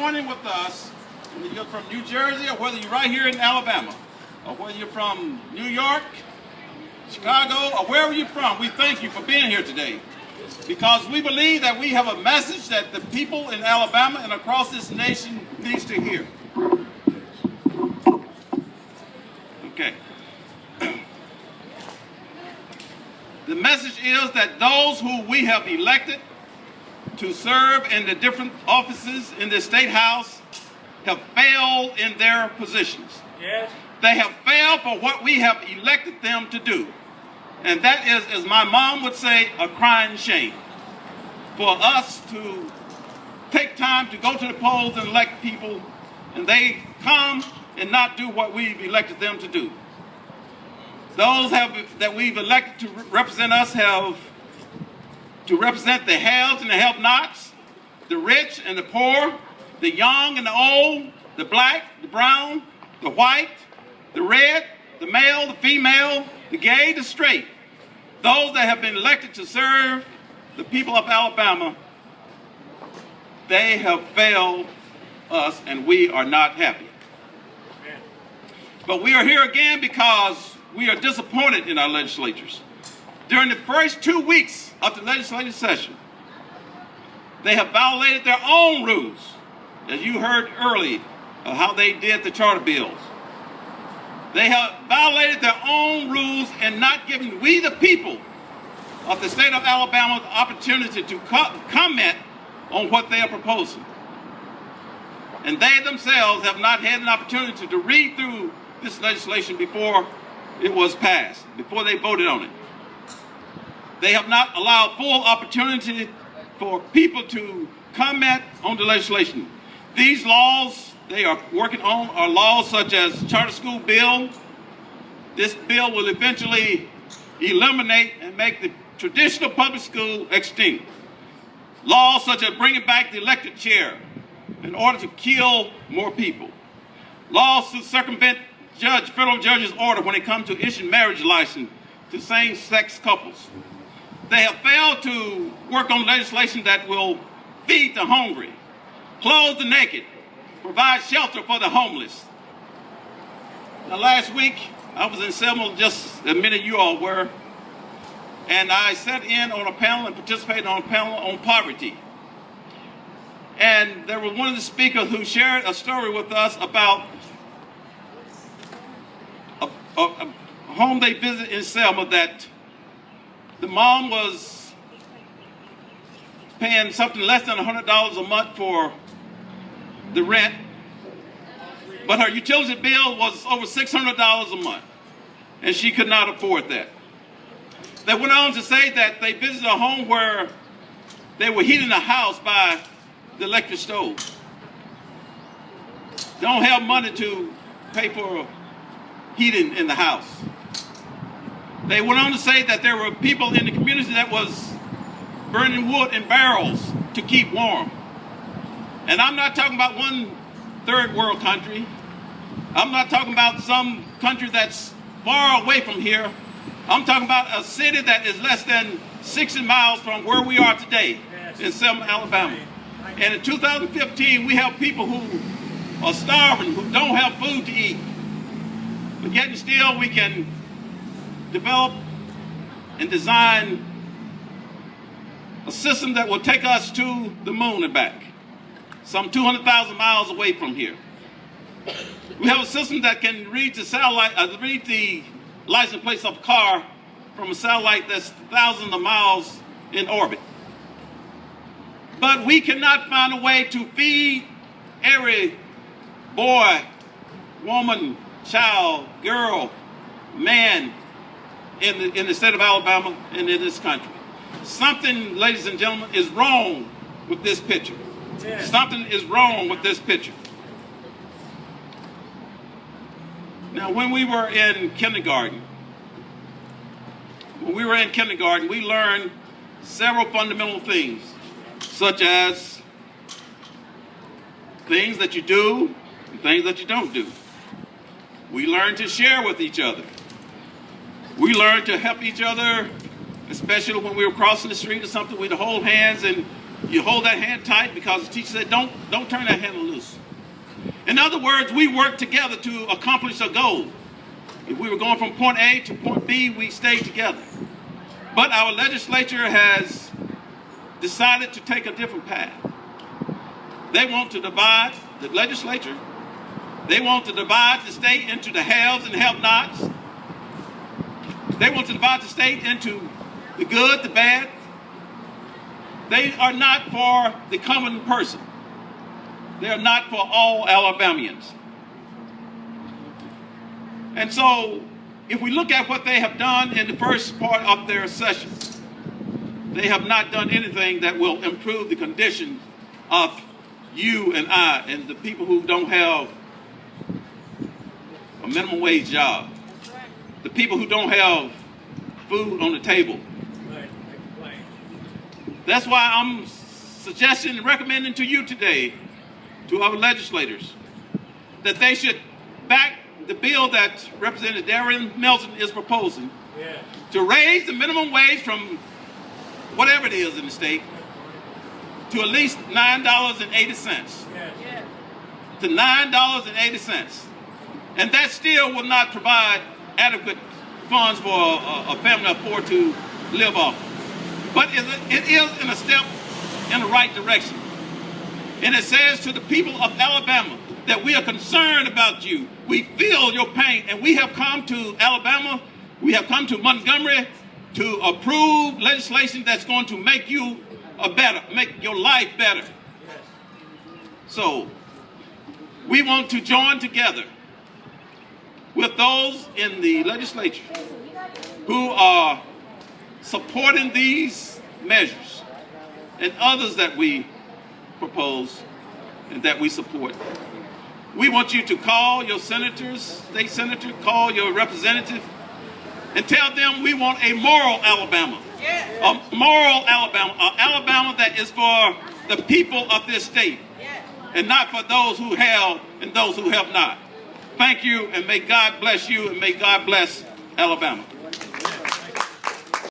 joining with us, whether you're from New Jersey or whether you're right here in Alabama, or whether you're from New York, Chicago, or wherever you're from, we thank you for being here today. Because we believe that we have a message that the people in Alabama and across this nation needs to hear. Okay. The message is that those who we have elected to serve in the different offices in the State House have failed in their positions. Yes. They have failed for what we have elected them to do. And that is, as my mom would say, a crying shame. For us to take time to go to the polls and elect people, and they come and not do what we've elected them to do. Those that we've elected to represent us have to represent the haves and the have-nots, the rich and the poor, the young and the old, the black, the brown, the white, the red, the male, the female, the gay, the straight. Those that have been elected to serve the people of Alabama, they have failed us and we are not happy. But we are here again because we are disappointed in our legislators. During the first 2 weeks of the legislative session, they have violated their own rules, as you heard earlier, of how they did the charter bills. They have violated their own rules and not given we the people of the state of Alabama the opportunity to comment on what they are proposing. And they themselves have not had an opportunity to read through this legislation before it was passed, before they voted on it. They have not allowed full opportunity for people to comment on the legislation. These laws they are working on are laws such as charter school bill. This bill will eventually eliminate and make the traditional public school extinct. Laws such as bringing back the elected chair in order to kill more people. Laws to circumvent federal judge's order when it comes to issuing marriage license to same-sex couples. They have failed to work on legislation that will feed the hungry, clothe the naked, provide shelter for the homeless. Now, last week, I was in Selma, just as many of you all were, and I sat in on a panel and participated on a panel on poverty. And there was one of the speakers who shared a story with us about a home they visited in Selma that the mom was paying something less than $100 a month for the rent, but her utility bill was over $600 a month, and she could not afford that. They went on to say that they visited a home where they were heating the house by the electric stove. They don't have money to pay for heating in the house. They went on to say that there were people in the community that was burning wood in barrels to keep warm. And I'm not talking about one third world country. I'm not talking about some country that's far away from here. I'm talking about a city that is less than 60 miles from where we are today, in Selma, Alabama. And in 2015, we have people who are starving, who don't have food to eat. But yet and still, we can develop and design a system that will take us to the moon and back, some 200,000 miles away from here. We have a system that can read the license plates of a car from a satellite that's thousands of miles in orbit. But we cannot find a way to feed every boy, woman, child, girl, man in the state of Alabama and in this country. Something, ladies and gentlemen, is wrong with this picture. Yeah. Something is wrong with this picture. Now, when we were in kindergarten, we learned several fundamental things, such as things that you do and things that you don't do. We learned to share with each other. We learned to help each other, especially when we were crossing the street or something. We'd hold hands and You hold that hand tight because the teacher said, don't turn that hand loose. In other words, we work together to accomplish a goal. If we were going from point A to point B, we stayed together. But our legislature has decided to take a different path. They want to divide the legislature. They want to divide the state into the haves and have-nots. They want to divide the state into the good, the bad. They are not for the common person. They are not for all Alabamians. And so, if we look at what they have done in the first part of their session, they have not done anything that will improve the condition of you and I and the people who don't have a minimum wage job, the people who don't have food on the table. That's why I'm suggesting and recommending to you today, to our legislators, that they should back the bill that Representative Benard Simelton is proposing to raise the minimum wage from whatever it is in the state to at least $9.80. To $9.80. And that still will not provide adequate funds for a family of four to live off. But it is in a step in the right direction. And it says to the people of Alabama that we are concerned about you. We feel your pain, and we have come to Alabama, we have come to Montgomery to approve legislation that's going to make you make your life better. So we want to join together with those in the legislature who are supporting these measures and others that we propose and that we support. We want you to call your senators, state senator, call your representative, and tell them we want a moral Alabama. A moral Alabama, an Alabama that is for the people of this state and not for those who have and those who have not. Thank you, and may God bless you, and may God bless Alabama.